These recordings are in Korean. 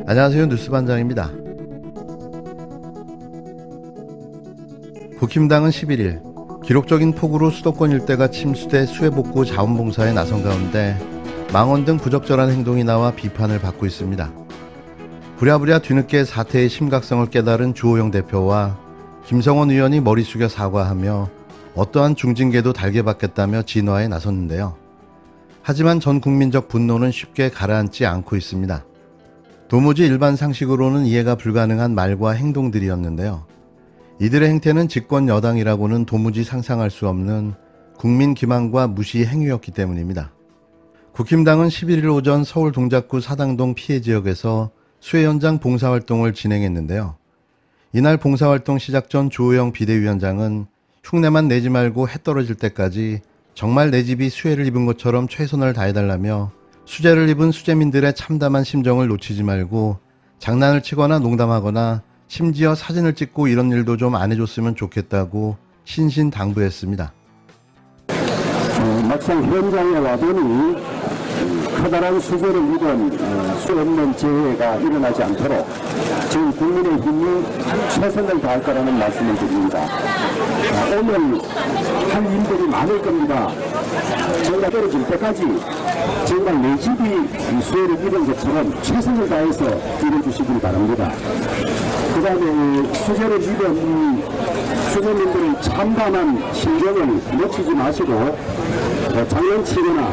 안녕하세요. 뉴스반장입니다. 국힘당은 11일 기록적인 폭우로 수도권 일대가 침수돼 수해복구 자원봉사에 나선 가운데 망언 등 부적절한 행동이 나와 비판을 받고 있습니다. 부랴부랴 뒤늦게 사태의 심각성을 깨달은 주호영 대표와 김성원 의원이 머리 숙여 사과하며 어떠한 중징계도 달게 받겠다며 진화에 나섰는데요. 하지만 전 국민적 분노는 쉽게 가라앉지 않고 있습니다. 도무지 일반 상식으로는 이해가 불가능한 말과 행동들이었는데요. 이들의 행태는 집권 여당이라고는 도무지 상상할 수 없는 국민 기만과 무시 행위였기 때문입니다. 국힘당은 11일 오전 서울 동작구 사당동 피해 지역에서 수해 현장 봉사활동을 진행했는데요. 이날 봉사활동 시작 전 주호영 비대위원장은 흉내만 내지 말고 해 떨어질 때까지 정말 내 집이 수해를 입은 것처럼 최선을 다해달라며 수재를 입은 수재민들의 참담한 심정을 놓치지 말고 장난을 치거나 농담하거나 심지어 사진을 찍고 이런 일도 좀 안 해줬으면 좋겠다고 신신당부했습니다. 막상 현장에 와보니 커다란 수재를 입은 수 없는 재해가 일어나지 않도록 전 국민의힘이 최선을 다할 거라는 말씀을 드립니다. 오늘 할 일들이 많을 겁니다. 저희가 떨어질 때까지 정말 내 집이 수해를 입은 것처럼 최선을 다해서 일해주시길 바랍니다. 그 다음에 수재를 입은 수재민들의 참담한 심정을 놓치지 마시고 장난치거나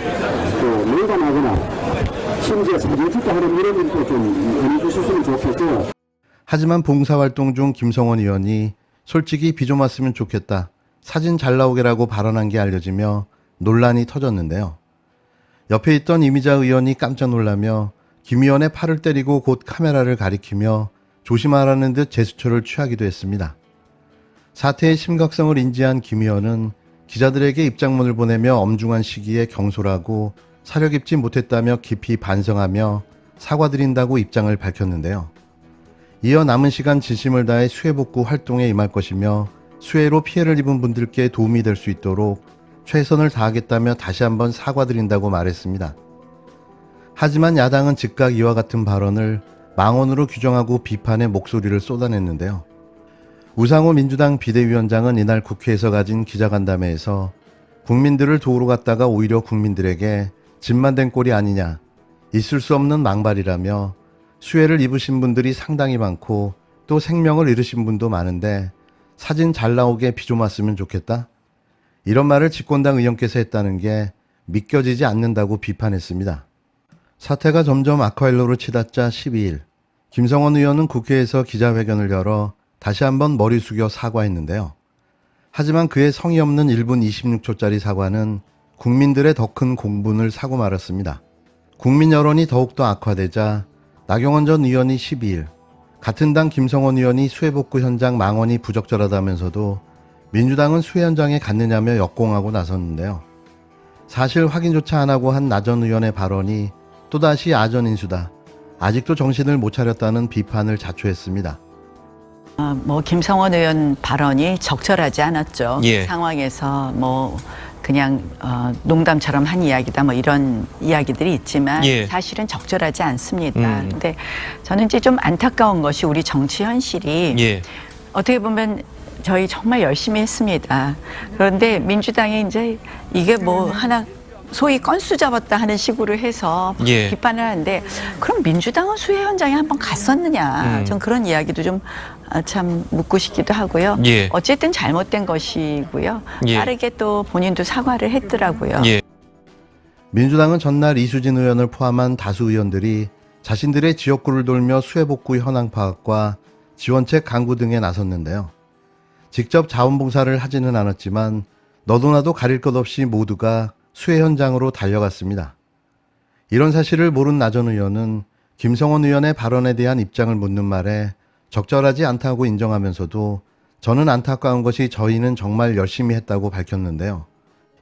또 농담하거나 심지어 사진 찍고 하는 이런 일도 좀 해주셨으면 좋겠고. 하지만 봉사활동 중 김성원 의원이 솔직히 비 좀 왔으면 좋겠다, 사진 잘 나오게라고 발언한 게 알려지며 논란이 터졌는데요. 옆에 있던 이미자 의원이 깜짝 놀라며 김 의원의 팔을 때리고 곧 카메라를 가리키며 조심하라는 듯 제스처를 취하기도 했습니다. 사태의 심각성을 인지한 김 의원은 기자들에게 입장문을 보내며 엄중한 시기에 경솔하고 사려 깊지 못했다며 깊이 반성하며 사과드린다고 입장을 밝혔는데요. 이어 남은 시간 진심을 다해 수해복구 활동에 임할 것이며 수해로 피해를 입은 분들께 도움이 될 수 있도록 최선을 다하겠다며 다시 한번 사과드린다고 말했습니다. 하지만 야당은 즉각 이와 같은 발언을 망언으로 규정하고 비판의 목소리를 쏟아냈는데요. 우상호 민주당 비대위원장은 이날 국회에서 가진 기자간담회에서 국민들을 도우러 갔다가 오히려 국민들에게 짐만 된 꼴이 아니냐, 있을 수 없는 망발이라며 수해를 입으신 분들이 상당히 많고 또 생명을 잃으신 분도 많은데 사진 잘 나오게 비 좀 왔으면 좋겠다, 이런 말을 집권당 의원께서 했다는 게 믿겨지지 않는다고 비판했습니다. 사태가 점점 악화일로로 치닫자 12일 김성원 의원은 국회에서 기자회견을 열어 다시 한번 머리 숙여 사과했는데요. 하지만 그의 성의 없는 1분 26초짜리 사과는 국민들의 더 큰 공분을 사고 말았습니다. 국민 여론이 더욱더 악화되자 나경원 전 의원이 12일 같은 당 김성원 의원이 수해복구 현장 망언이 부적절하다면서도 민주당은 수해 현장에 갔느냐며 역공하고 나섰는데요. 사실 확인조차 안 하고 한 나 전 의원의 발언이 또다시 아전인수다, 아직도 정신을 못 차렸다는 비판을 자초했습니다. 김성원 의원 발언이 적절하지 않았죠. 예. 상황에서 그냥 농담처럼 한 이야기다 이런 이야기들이 있지만 예. 사실은 적절하지 않습니다. 근데 저는 이제 좀 안타까운 것이 우리 정치 현실이 예. 어떻게 보면 저희 정말 열심히 했습니다. 그런데 민주당이 이제 이게 하나 소위 건수 잡았다 하는 식으로 해서 예. 비판을 하는데, 그럼 민주당은 수해 현장에 한번 갔었느냐? 전 그런 이야기도 좀 참 묻고 싶기도 하고요. 예. 어쨌든 잘못된 것이고요. 예. 빠르게 또 본인도 사과를 했더라고요. 예. 민주당은 전날 이수진 의원을 포함한 다수 의원들이 자신들의 지역구를 돌며 수해복구 현황 파악과 지원책 강구 등에 나섰는데요. 직접 자원봉사를 하지는 않았지만 너도 나도 가릴 것 없이 모두가 수해 현장으로 달려갔습니다. 이런 사실을 모른 나 전 의원은 김성원 의원의 발언에 대한 입장을 묻는 말에 적절하지 않다고 인정하면서도 저는 안타까운 것이 저희는 정말 열심히 했다고 밝혔는데요.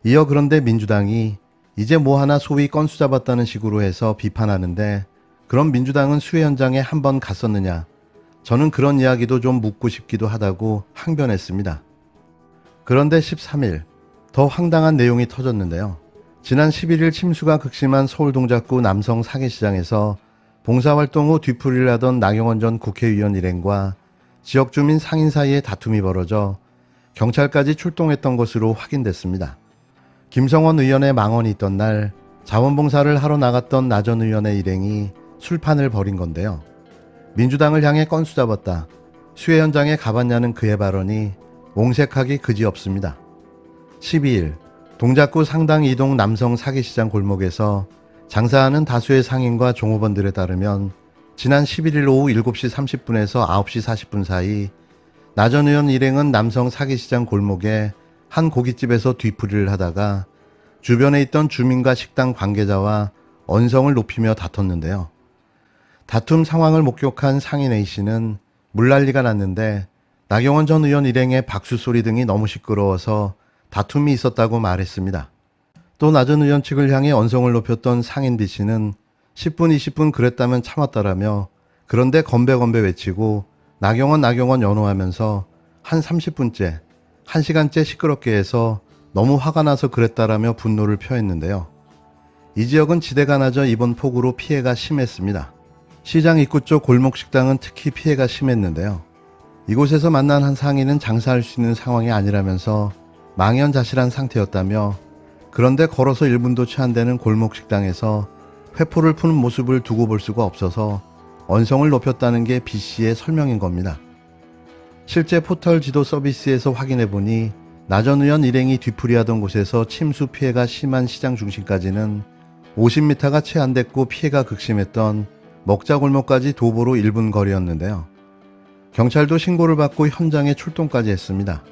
이어 그런데 민주당이 이제 하나 소위 건수 잡았다는 식으로 해서 비판하는데, 그럼 민주당은 수해 현장에 한번 갔었느냐, 저는 그런 이야기도 좀 묻고 싶기도 하다고 항변했습니다. 그런데 13일 더 황당한 내용이 터졌는데요. 지난 11일 침수가 극심한 서울 동작구 남성 사계시장에서 봉사활동 후 뒤풀이를 하던 나경원 전 국회의원 일행과 지역 주민 상인 사이에 다툼이 벌어져 경찰까지 출동했던 것으로 확인됐습니다. 김성원 의원의 망언이 있던 날 자원봉사를 하러 나갔던 나 전 의원의 일행이 술판을 벌인 건데요. 민주당을 향해 건수 잡았다, 수해 현장에 가봤냐는 그의 발언이 옹색하기 그지없습니다. 12일 동작구 상당 이동 남성 사기시장 골목에서 장사하는 다수의 상인과 종업원들에 따르면 지난 11일 오후 7시 30분에서 9시 40분 사이 나 전 의원 일행은 남성 사기시장 골목에 한 고깃집에서 뒤풀이를 하다가 주변에 있던 주민과 식당 관계자와 언성을 높이며 다퉜는데요. 다툼 상황을 목격한 상인 A씨는 물난리가 났는데 나경원 전 의원 일행의 박수 소리 등이 너무 시끄러워서 다툼이 있었다고 말했습니다. 또 나 전 의원 측을 향해 언성을 높였던 상인 B씨는 10분 20분 그랬다면 참았다라며 그런데 건배건배 외치고 나경원 연호하면서 한 30분째 1시간째 시끄럽게 해서 너무 화가 나서 그랬다라며 분노를 표했는데요. 이 지역은 지대가 낮아 이번 폭우로 피해가 심했습니다. 시장 입구 쪽 골목 식당은 특히 피해가 심했는데요. 이곳에서 만난 한 상인은 장사할 수 있는 상황이 아니라면서 망연자실한 상태였다며 그런데 걸어서 1분도 채 안 되는 골목 식당에서 회포를 푸는 모습을 두고 볼 수가 없어서 언성을 높였다는 게 B씨의 설명인 겁니다. 실제 포털 지도 서비스에서 확인해보니 나 전 의원 일행이 뒤풀이하던 곳에서 침수 피해가 심한 시장 중심까지는 50m가 채 안 됐고 피해가 극심했던 먹자골목까지 도보로 1분 거리였는데요. 경찰도 신고를 받고 현장에 출동까지 했습니다.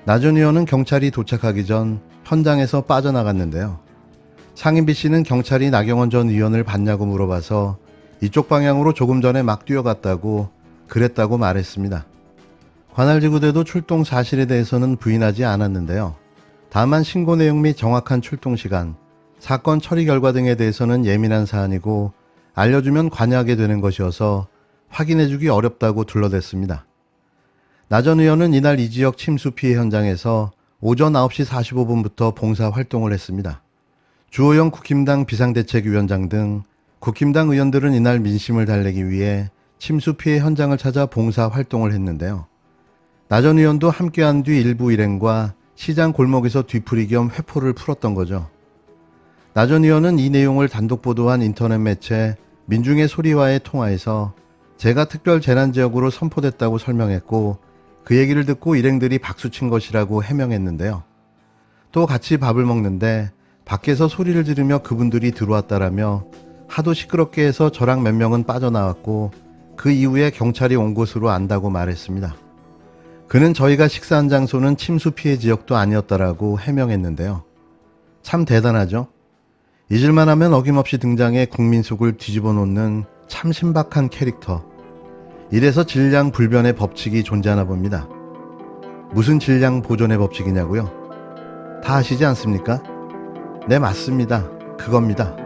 나 전 의원은 경찰이 도착하기 전 현장에서 빠져나갔는데요. 상인 B씨는 경찰이 나경원 전 의원을 봤냐고 물어봐서 이쪽 방향으로 조금 전에 막 뛰어갔다고 그랬다고 말했습니다. 관할지구대도 출동 사실에 대해서는 부인하지 않았는데요. 다만 신고 내용 및 정확한 출동 시간, 사건 처리 결과 등에 대해서는 예민한 사안이고 알려주면 관여하게 되는 것이어서 확인해주기 어렵다고 둘러댔습니다. 나 전 의원은 이날 이 지역 침수 피해 현장에서 오전 9시 45분부터 봉사활동을 했습니다. 주호영 국힘당 비상대책위원장 등 국힘당 의원들은 이날 민심을 달래기 위해 침수 피해 현장을 찾아 봉사활동을 했는데요. 나 전 의원도 함께한 뒤 일부 일행과 시장 골목에서 뒤풀이 겸 회포를 풀었던 거죠. 나 전 의원은 이 내용을 단독 보도한 인터넷 매체 민중의 소리와의 통화에서 제가 특별 재난지역으로 선포됐다고 설명했고 그 얘기를 듣고 일행들이 박수친 것이라고 해명했는데요. 또 같이 밥을 먹는데 밖에서 소리를 지르며 그분들이 들어왔다라며 하도 시끄럽게 해서 저랑 몇 명은 빠져나왔고 그 이후에 경찰이 온 곳으로 안다고 말했습니다. 그는 저희가 식사한 장소는 침수 피해 지역도 아니었다라고 해명했는데요. 참 대단하죠? 잊을만 하면 어김없이 등장해 국민 속을 뒤집어 놓는 참 신박한 캐릭터. 이래서 질량 불변의 법칙이 존재하나 봅니다. 무슨 질량 보존의 법칙이냐고요? 다 아시지 않습니까? 네, 맞습니다. 그겁니다.